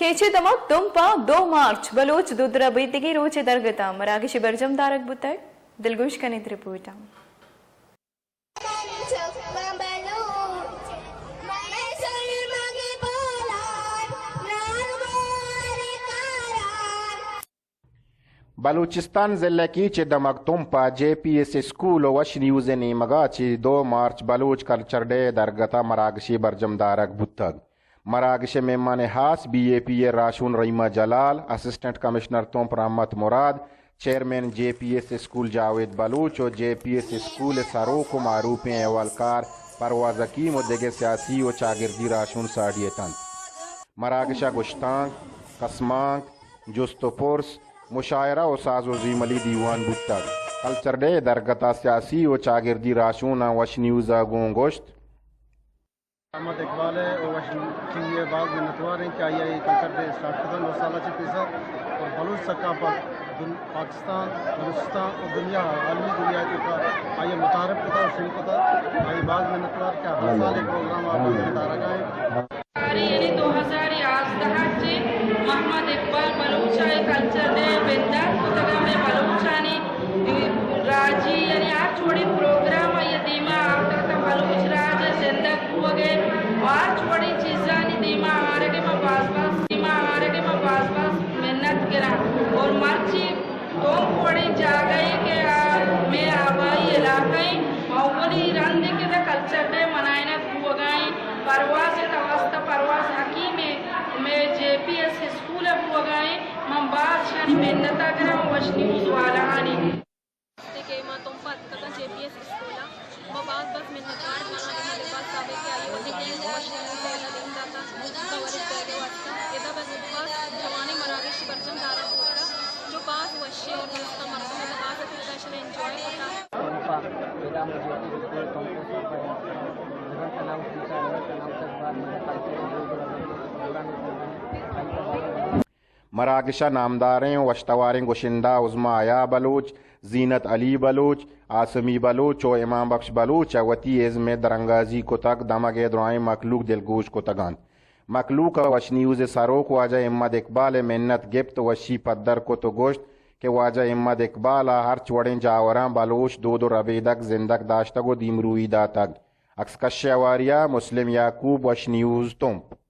Kece damak Tumpa 2 March Baloch Dudra Bitigi Roche Dargata Maragishi Barjam Darak Butak Dilgush Kanit Reputa. Balochistan ضلع کی چدمک تمپا J P S school وش نیوز نیمگا چی 2 مارچ بلوچ کلچر ڈے درگتا مراگشی برجم دارک بتگ مراگش مہمان خاص بی اے پی اے راشون Rima Jalal assistant commissioner Tump Rahmat Murad chairman J P S school Javed Baloch اور جے پی ایس اسکول سروک و معروف اولکار پرواز حکیم و دیگر سیاسی و چاگردی راشون ساڑیتن مراگشہ گشتانگ قسمانگ جست و پرس مشاعرہ و ساز و زیملی دیوان بودتگ کلچر ڈے درگتا سیاسی و چاگردی راشون وش نیوزا گونگوشت احمد اقبال ہے اور وشنگ یہ بعض منتوار ہیں کہ آئیے کلچر ڈے اسٹارٹ کریں 2 سالہ چیزا اور بلوچ ثقافت پاکستان بلوچستان اور دنیا عالمی دنیا کا آئیے متعارف ہوتا اور سنک ہوتا آئیے بعض منتوار کیا ہر سال ایک پروگرام آپ بتا رہا ہے یعنی 2011 سے محمد اقبال بلوچا کلچر ڈے بندر کتگا میں بلوچانی راجی یعنی آج چھوڑی پروگرام یہ دیما آتا تھا بلوچ راج زندگ ہو گئے اور چھوڑی چیزانی دیما ہمارے کے میں باز محنت کرا اور مرچی توم پوڑی جا گئی کہ میں آبائی علاقے اولی رند کے دا کلچر ڈے منائنا ہو گئیں پرواز توسط پرواز حکیم میں جے پی ایس اسکول ہو گئیں من بعد شانی محنتا کرا وش نیوز والا ہانی کہ ماں تم پات کا جے پی ایس اسکول میں بعد بس محنتار مانا ہمارے پاس سابے کے آئی ہوتی کہ وش نیوز والا دن جاتا کورج کر کے واسطہ یہ دا بس پاس جوانی مراگش برجم دارا ہوتا جو پاس وشی اور دوستا مردوں میں لگا سکتے اسپیشل انجوائے ہوتا میرا مجھے مراگشہ نامداریں وشتواریں گوشندہ عظما آیا بلوچ زینت علی بلوچ آسمی بلوچ و امام بخش بلوچ وتی از میں درنگازی کو تک دمگ درائیں مخلوق دلگوش کو تگان مخلوق وش نیوز سروک واجہ امد اقبال محنت گپت وشی پدر کو تو گوشت کہ واجہ امد اقبال ہر چوڑیں جاوراں بلوچ دو ربیدک زندگ داشتگ و دیمروئی داتگ اکس کشیواریہ مسلم یعقوب وش نیوز تمپ